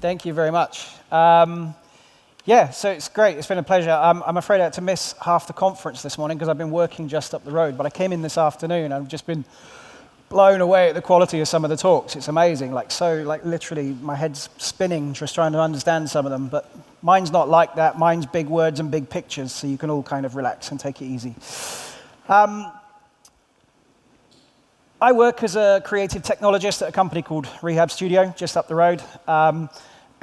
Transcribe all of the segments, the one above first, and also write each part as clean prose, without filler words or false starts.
Thank you very much. So it's great. It's been a pleasure. I'm afraid I had to miss half the conference this morning because I've been working just up the road. But I came in this afternoon and I've just been blown away at the quality of some of the talks. It's amazing. Literally, my head's spinning just trying to understand some of them. But mine's not like that. Mine's big words and big pictures, so you can all kind of relax and take it easy. I work as a creative technologist at a company called Rehab Studio, just up the road.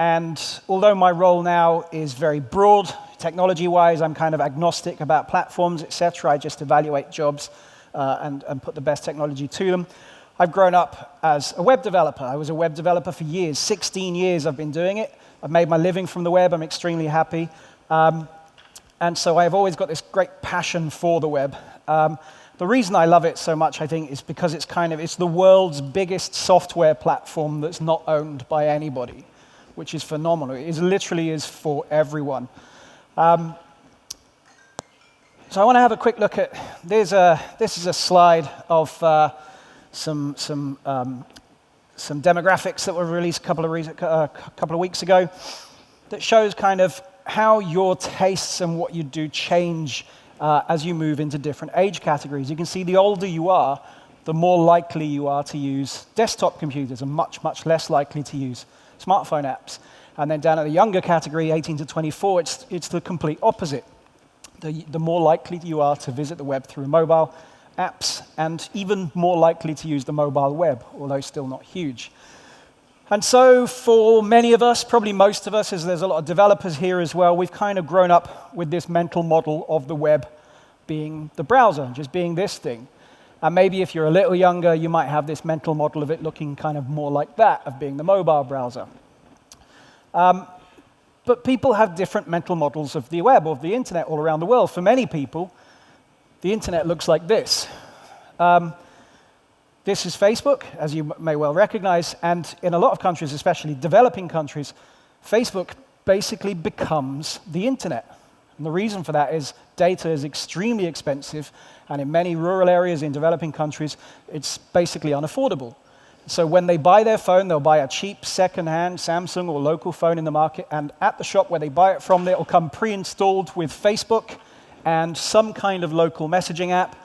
And although my role now is very broad, technology-wise, I'm kind of agnostic about platforms, etc. I just evaluate jobs and put the best technology to them. I've grown up as a web developer. I was a web developer for years. 16 years I've been doing it. I've made my living from the web. I'm extremely happy. And so I've always got this great passion for the web. The reason I love it so much, I think, is because it's the world's biggest software platform that's not owned by anybody, which is phenomenal. It literally is for everyone. So I want to have a quick look at, this is a slide of some demographics that were released a couple of weeks ago that shows kind of how your tastes and what you do change as you move into different age categories. You can see the older you are, the more likely you are to use desktop computers and much, much less likely to use smartphone apps. And then down at the younger category, 18 to 24, it's the complete opposite. The more likely you are to visit the web through mobile apps, and even more likely to use the mobile web, although still not huge. And so for many of us, probably most of us, as there's a lot of developers here as well, we've kind of grown up with this mental model of the web being the browser, just being this thing. And maybe if you're a little younger, you might have this mental model of it looking kind of more like that, of being the mobile browser. But people have different mental models of the web, of the internet all around the world. For many people, the internet looks like this. This is Facebook, as you may well recognize, and in a lot of countries, especially developing countries, Facebook basically becomes the internet. And the reason for that is data is extremely expensive, and in many rural areas in developing countries, it's basically unaffordable. So when they buy their phone, they'll buy a cheap second-hand Samsung or local phone in the market, and at the shop where they buy it from, it'll come pre-installed with Facebook and some kind of local messaging app,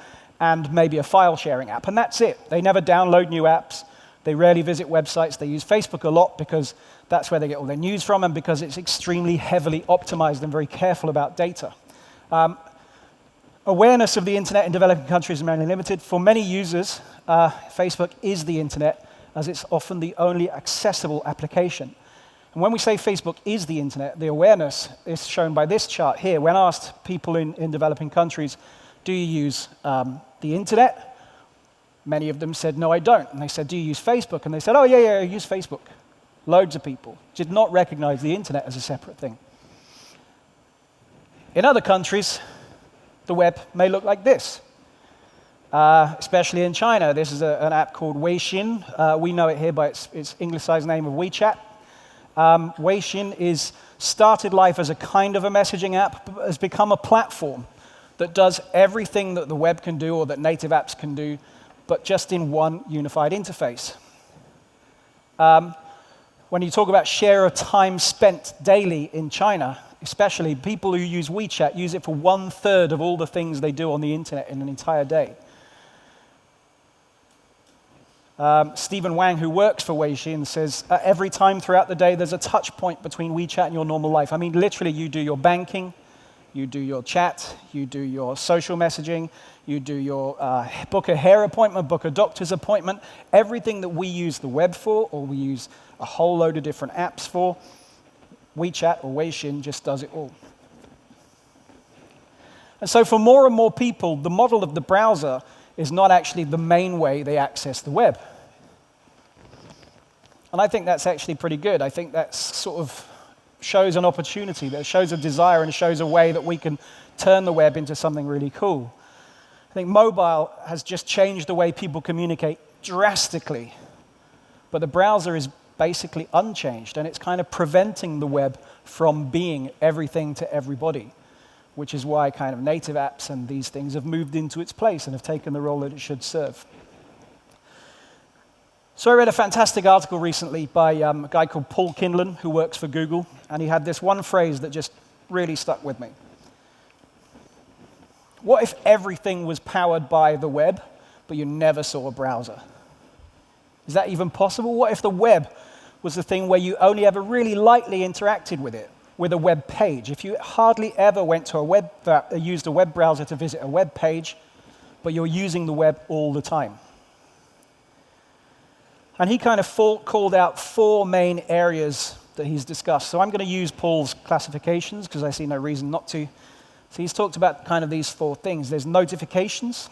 and maybe a file sharing app, and that's it. They never download new apps. They rarely visit websites. They use Facebook a lot because that's where they get all their news from, and because it's extremely heavily optimized and very careful about data. Awareness of the internet in developing countries is mainly limited. For many users, Facebook is the internet, as it's often the only accessible application. And when we say Facebook is the internet, the awareness is shown by this chart here. When asked people in developing countries, do you use the internet? Many of them said, no, I don't. And they said, do you use Facebook? And they said, oh, yeah, I use Facebook. Loads of people did not recognize the internet as a separate thing. In other countries, the web may look like this. Especially in China, this is an app called Weixin. We know it here by its Anglicized name of WeChat. Weixin started life as a kind of a messaging app, but has become a platform that does everything that the web can do or that native apps can do, but just in one unified interface. When you talk about share of time spent daily in China, especially people who use WeChat use it for 1/3 of all the things they do on the internet in an entire day. Stephen Wang, who works for Weixin, says every time throughout the day there's a touch point between WeChat and your normal life. I mean, literally, you do your banking, you do your chat, you do your social messaging, you do your book a hair appointment, book a doctor's appointment, everything that we use the web for, or we use a whole load of different apps for, WeChat or Weixin just does it all. And so for more and more people, the model of the browser is not actually the main way they access the web. And I think that's actually pretty good. I think that sort of shows an opportunity, that shows a desire and shows a way that we can turn the web into something really cool. I think mobile has just changed the way people communicate drastically, but the browser is basically unchanged, and it's kind of preventing the web from being everything to everybody, which is why kind of native apps and these things have moved into its place and have taken the role that it should serve. So I read a fantastic article recently by a guy called Paul Kinlan, who works for Google, and he had this one phrase that just really stuck with me. What if everything was powered by the web, but you never saw a browser? Is that even possible? What if the web was the thing where you only ever really lightly interacted with it, with a web page? If you hardly ever went to used a web browser to visit a web page, but you're using the web all the time. And he kind of called out 4 main areas that he's discussed. So I'm going to use Paul's classifications because I see no reason not to. So he's talked about kind of these 4 things. There's notifications,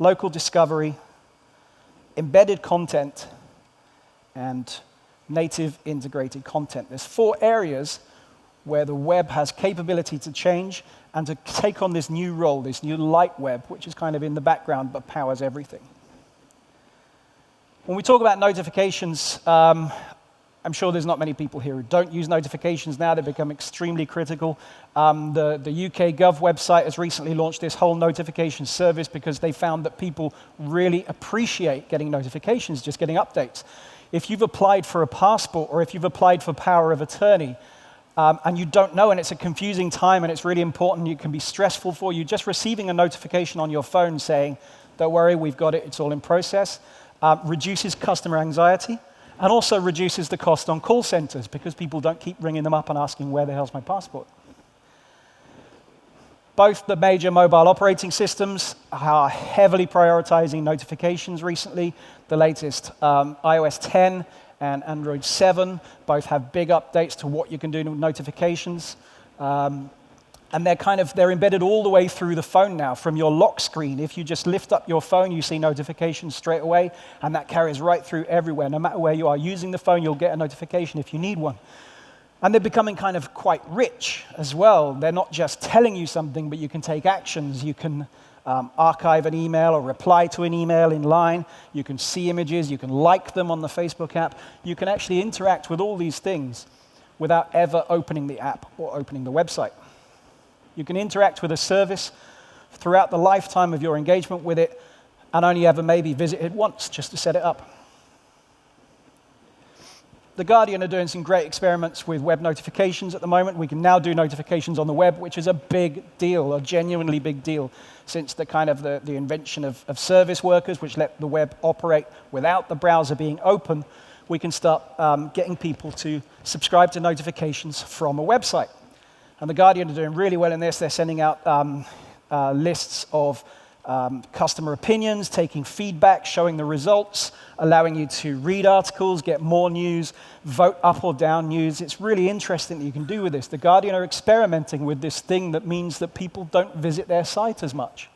local discovery, embedded content, and native integrated content. There's 4 areas where the web has capability to change and to take on this new role, this new light web, which is kind of in the background but powers everything. When we talk about notifications, I'm sure there's not many people here who don't use notifications now. They've become extremely critical. The UK Gov website has recently launched this whole notification service because they found that people really appreciate getting notifications, just getting updates. If you've applied for a passport or if you've applied for power of attorney and you don't know and it's a confusing time and it's really important, it can be stressful for you, just receiving a notification on your phone saying, don't worry, we've got it, it's all in process, reduces customer anxiety. And also reduces the cost on call centers because people don't keep ringing them up and asking, where the hell's my passport? Both the major mobile operating systems are heavily prioritizing notifications recently. The latest iOS 10 and Android 7 both have big updates to what you can do with notifications. And they're embedded all the way through the phone now from your lock screen. If you just lift up your phone, you see notifications straight away, and that carries right through everywhere. No matter where you are using the phone, you'll get a notification if you need one. And they're becoming kind of quite rich as well. They're not just telling you something, but you can take actions. You can archive an email or reply to an email in line. You can see images. You can like them on the Facebook app. You can actually interact with all these things without ever opening the app or opening the website. You can interact with a service throughout the lifetime of your engagement with it and only ever maybe visit it once just to set it up. The Guardian are doing some great experiments with web notifications at the moment. We can now do notifications on the web, which is a big deal, a genuinely big deal, since the invention of service workers, which let the web operate without the browser being open. We can start getting people to subscribe to notifications from a website. And the Guardian are doing really well in this. They're sending out lists of customer opinions, taking feedback, showing the results, allowing you to read articles, get more news, vote up or down news. It's really interesting that you can do with this. The Guardian are experimenting with this thing that means that people don't visit their site as much,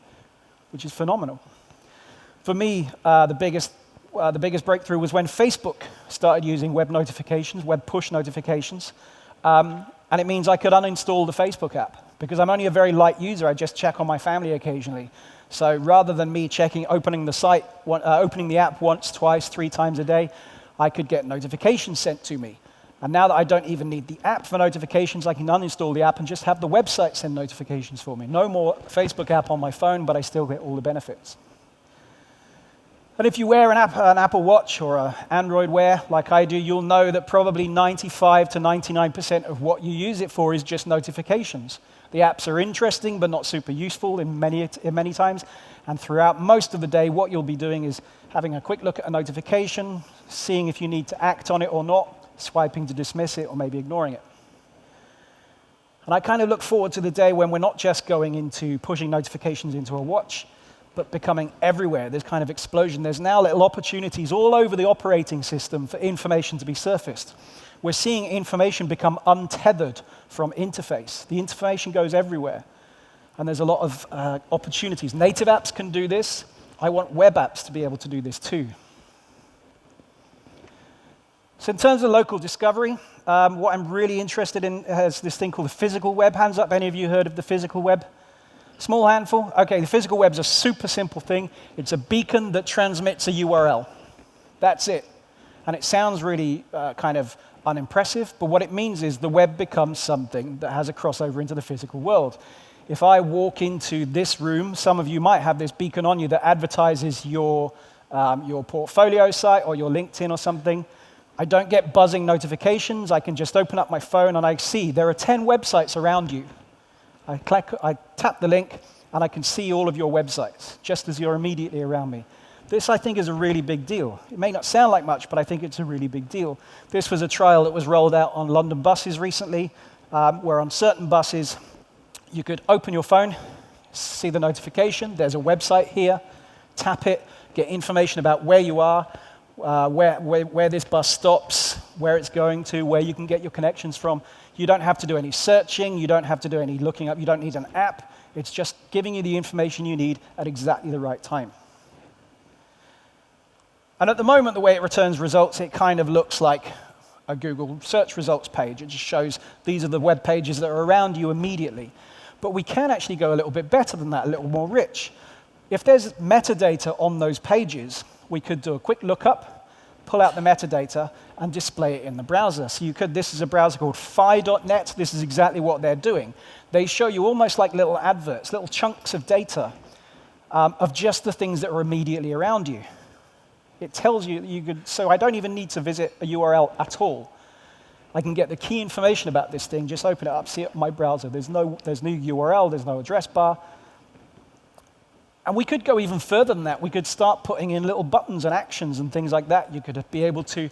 which is phenomenal. For me, the biggest breakthrough was when Facebook started using web notifications, web push notifications. And it means I could uninstall the Facebook app because I'm only a very light user. I just check on my family occasionally. So rather than me opening the app once, twice, 3 times a day, I could get notifications sent to me. And now that I don't even need the app for notifications, I can uninstall the app and just have the website send notifications for me. No more Facebook app on my phone, but I still get all the benefits. And if you wear an Apple Watch or an Android Wear, like I do, you'll know that probably 95 to 99% of what you use it for is just notifications. The apps are interesting, but not super useful in many times. And throughout most of the day, what you'll be doing is having a quick look at a notification, seeing if you need to act on it or not, swiping to dismiss it, or maybe ignoring it. And I kind of look forward to the day when we're not just going into pushing notifications into a watch, but becoming everywhere. There's kind of explosion. There's now little opportunities all over the operating system for information to be surfaced. We're seeing information become untethered from interface. The information goes everywhere. And there's a lot of opportunities. Native apps can do this. I want web apps to be able to do this too. So in terms of local discovery, what I'm really interested in is this thing called the physical web. Hands up, any of you heard of the physical web? Small handful? Okay, the physical web's a super simple thing. It's a beacon that transmits a URL. That's it. And it sounds really kind of unimpressive, but what it means is the web becomes something that has a crossover into the physical world. If I walk into this room, some of you might have this beacon on you that advertises your your portfolio site or your LinkedIn or something. I don't get buzzing notifications. I can just open up my phone and I see there are 10 websites around you. I tap the link, and I can see all of your websites, just as you're immediately around me. This, I think, is a really big deal. It may not sound like much, but I think it's a really big deal. This was a trial that was rolled out on London buses recently, where on certain buses, you could open your phone, see the notification, there's a website here, tap it, get information about where you are, where this bus stops, where it's going to, where you can get your connections from. You don't have to do any searching, you don't have to do any looking up, you don't need an app. It's just giving you the information you need at exactly the right time. And at the moment, the way it returns results, it kind of looks like a Google search results page. It just shows these are the web pages that are around you immediately. But we can actually go a little bit better than that, a little more rich. If there's metadata on those pages, we could do a quick lookup, pull out the metadata, and display it in the browser. So you could, this is a browser called Fi.net. This is exactly what they're doing. They show you almost like little adverts, little chunks of data of just the things that are immediately around you. It tells you that you could, so I don't even need to visit a URL at all. I can get the key information about this thing, just open it up, see it in my browser. There's no URL, there's no address bar. And we could go even further than that. We could start putting in little buttons and actions and things like that. You could be able to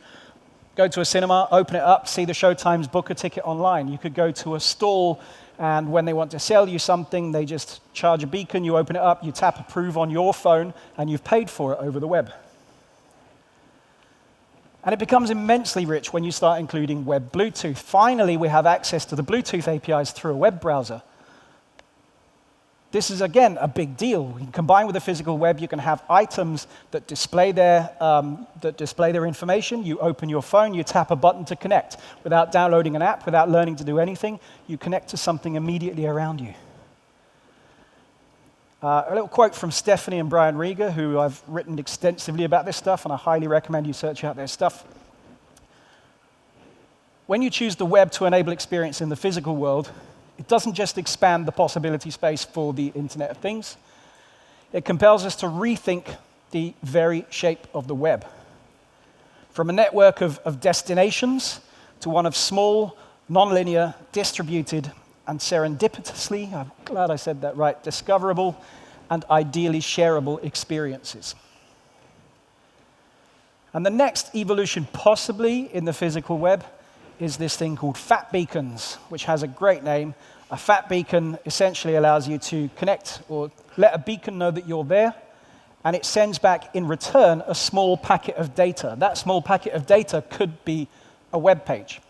go to a cinema, open it up, see the showtimes, book a ticket online. You could go to a stall, and when they want to sell you something, they just charge a beacon, you open it up, you tap approve on your phone, and you've paid for it over the web. And it becomes immensely rich when you start including web Bluetooth. Finally, we have access to the Bluetooth APIs through a web browser. This is, again, a big deal. You can combine with the physical web. You can have items that display their information. You open your phone, you tap a button to connect. Without downloading an app, without learning to do anything, you connect to something immediately around you. A little quote from Stephanie and Brian Rieger, who I've written extensively about this stuff, and I highly recommend you search out their stuff. When you choose the web to enable experience in the physical world, it doesn't just expand the possibility space for the Internet of Things. It compels us to rethink the very shape of the web. From a network of destinations to one of small, nonlinear, distributed, and serendipitously, I'm glad I said that right, discoverable and ideally shareable experiences. And the next evolution possibly in the physical web is this thing called fat beacons, which has a great name. A fat beacon essentially allows you to connect or let a beacon know that you're there, and it sends back in return a small packet of data. That small packet of data could be a web page.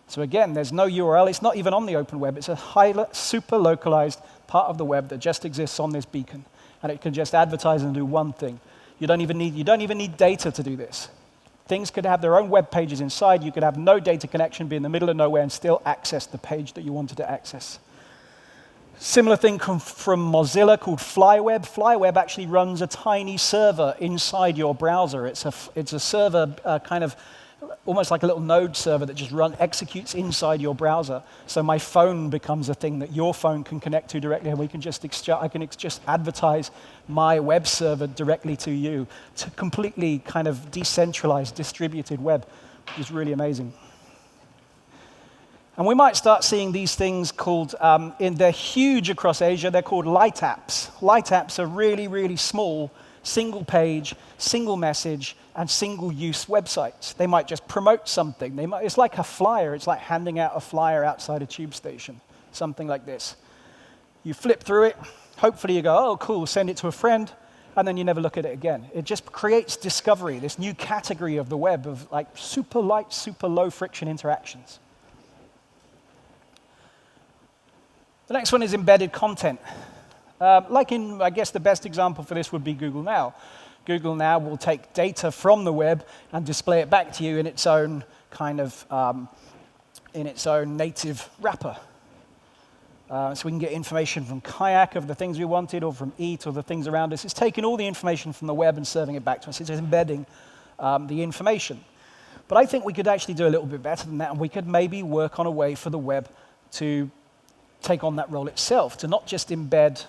So again, there's no URL. It's not even on the open web. It's a super localized part of the web that just exists on this beacon, and it can just advertise and do one thing. You don't even need data to do this. Things could have their own web pages inside. You could have no data connection, be in the middle of nowhere, and still access the page that you wanted to access. Similar thing from Mozilla called Flyweb. Flyweb actually runs a tiny server inside your browser. It's a server kind of almost like a little node server that just executes inside your browser. So my phone becomes a thing that your phone can connect to directly, and we can I can just advertise my web server directly to you. It's a completely kind of decentralized, distributed web, which is really amazing. And we might start seeing these things called, they're huge across Asia, they're called light apps. Light apps are really, really small, single page, single message, and single-use websites. They might just promote something. It's like a flyer. It's like handing out a flyer outside a tube station, something like this. You flip through it. Hopefully you go, oh, cool, send it to a friend, and then you never look at it again. It just creates discovery, this new category of the web of like super light, super low friction interactions. The next one is embedded content. I guess the best example for this would be Google Now. Google Now will take data from the web and display it back to you in its own kind of, in its own native wrapper. So we can get information from Kayak of the things we wanted, or from Eat, or the things around us. It's taking all the information from the web and serving it back to us. It's embedding the information. But I think we could actually do a little bit better than that, and we could maybe work on a way for the web to take on that role itself, to not just embed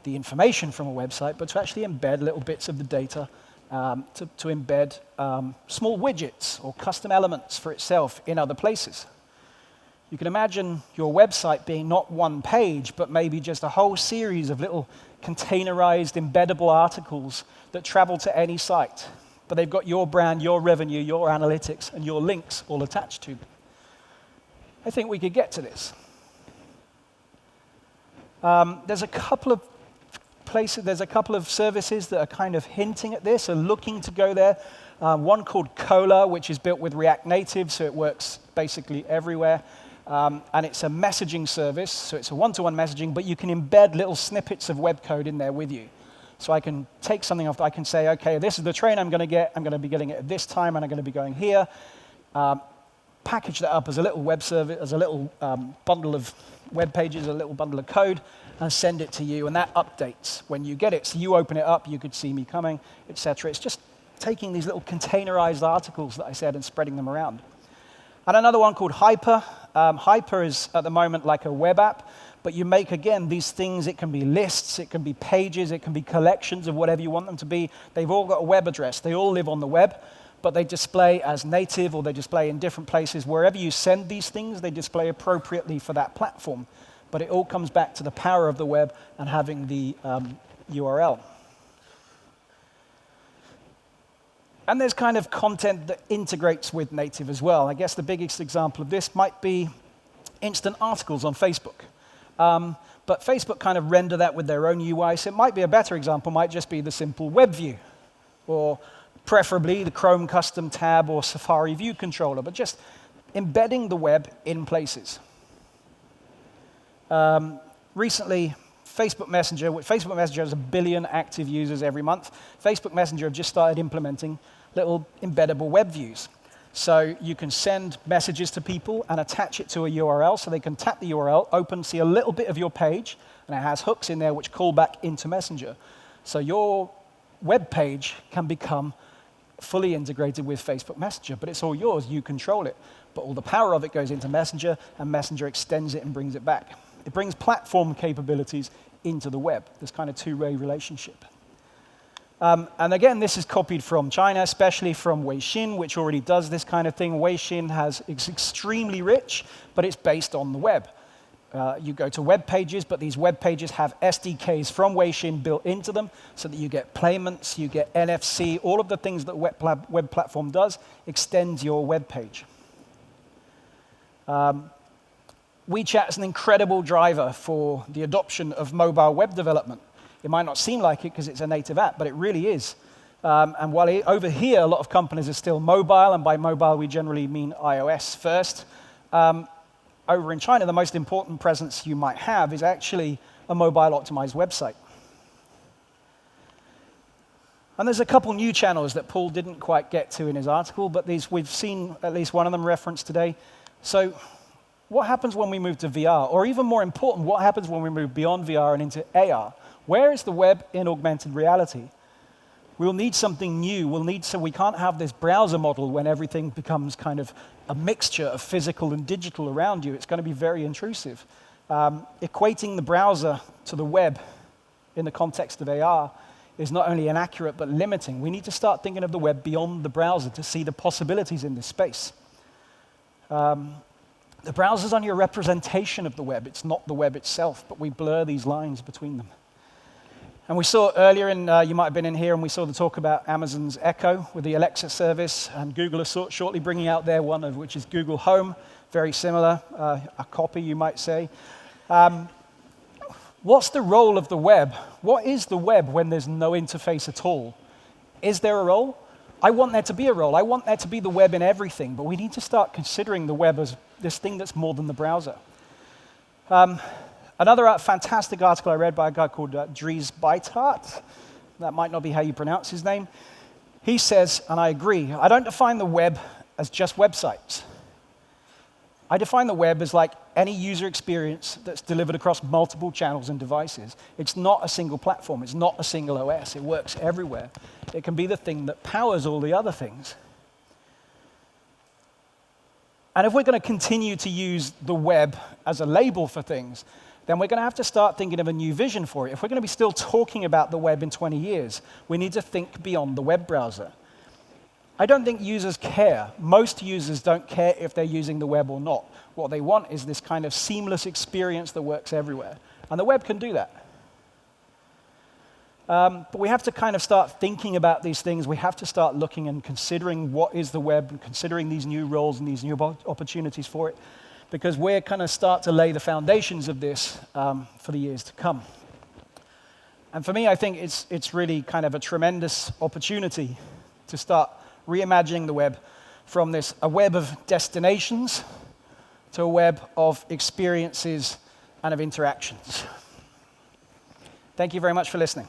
the information from a website, but to actually embed little bits of the data, to embed small widgets or custom elements for itself in other places. You can imagine your website being not one page, but maybe just a whole series of little containerized, embeddable articles that travel to any site. But they've got your brand, your revenue, your analytics, and your links all attached to them. I think we could get to this. There's a couple of places, there's a couple of services that are kind of hinting at this, or looking to go there. One called Cola, which is built with React Native, so it works basically everywhere. And it's a messaging service, so it's a one-to-one messaging, but you can embed little snippets of web code in there with you. So I can take something off, I can say, okay, this is the train I'm going to get, I'm going to be getting it at this time, and I'm going to be going here. Package that up as a little web service, as a little bundle of web pages, a little bundle of code, and send it to you, and that updates when you get it. So you open it up, you could see me coming, etc. It's just taking these little containerized articles that I said and spreading them around. And another one called Hyper. Hyper is, at the moment, like a web app, but you make, again, these things. It can be lists, it can be pages, it can be collections of whatever you want them to be. They've all got a web address. They all live on the web, but they display as native, or they display in different places. Wherever you send these things, they display appropriately for that platform. But it all comes back to the power of the web and having the URL. And there's kind of content that integrates with native as well. I guess the biggest example of this might be instant articles on Facebook. But Facebook kind of render that with their own UI, so it might be a better example, might just be the simple web view, or preferably the Chrome custom tab or Safari view controller, but just embedding the web in places. Recently, Facebook Messenger has 1 billion active users every month. Facebook Messenger have just started implementing little embeddable web views. So you can send messages to people and attach it to a URL, so they can tap the URL, open, see a little bit of your page, and it has hooks in there which call back into Messenger. So your web page can become fully integrated with Facebook Messenger, but it's all yours, you control it. But all the power of it goes into Messenger, and Messenger extends it and brings it back. It brings platform capabilities into the web, this kind of two-way relationship. And again, this is copied from China, especially from Weixin, which already does this kind of thing. Weixin is extremely rich, but it's based on the web. You go to web pages, but these web pages have SDKs from Weixin built into them, so that you get payments, you get NFC, all of the things that web platform does extends your web page. WeChat is an incredible driver for the adoption of mobile web development. It might not seem like it because it's a native app, but it really is. And while over here, a lot of companies are still mobile, and by mobile we generally mean iOS first, over in China, the most important presence you might have is actually a mobile-optimized website. And there's a couple new channels that Paul didn't quite get to in his article, but we've seen at least one of them referenced today. So what happens when we move to VR? Or even more important, what happens when we move beyond VR and into AR? Where is the web in augmented reality? We'll need something new. We can't have this browser model when everything becomes kind of a mixture of physical and digital around you. It's going to be very intrusive. Equating the browser to the web in the context of AR is not only inaccurate, but limiting. We need to start thinking of the web beyond the browser to see the possibilities in this space. The browser's only a representation of the web. It's not the web itself, but we blur these lines between them. And we saw earlier, you might have been in here, and we saw the talk about Amazon's Echo with the Alexa service, and Google is shortly bringing out their one, which is Google Home, very similar, a copy, you might say. What's the role of the web? What is the web when there's no interface at all? Is there a role? I want there to be a role. I want there to be the web in everything, but we need to start considering the web as this thing that's more than the browser. Another fantastic article I read by a guy called Dries Buytaert. That might not be how you pronounce his name. He says, and I agree, I don't define the web as just websites. I define the web as like any user experience that's delivered across multiple channels and devices. It's not a single platform. It's not a single OS. It works everywhere. It can be the thing that powers all the other things. And if we're going to continue to use the web as a label for things, then we're going to have to start thinking of a new vision for it. If we're going to be still talking about the web in 20 years, we need to think beyond the web browser. I don't think users care. Most users don't care if they're using the web or not. What they want is this kind of seamless experience that works everywhere. And the web can do that. But we have to kind of start thinking about these things. We have to start looking and considering what is the web, and considering these new roles and these new opportunities for it, because we're going to start to lay the foundations of this for the years to come. And for me, I think it's really kind of a tremendous opportunity to start reimagining the web from a web of destinations to a web of experiences and of interactions. Thank you very much for listening.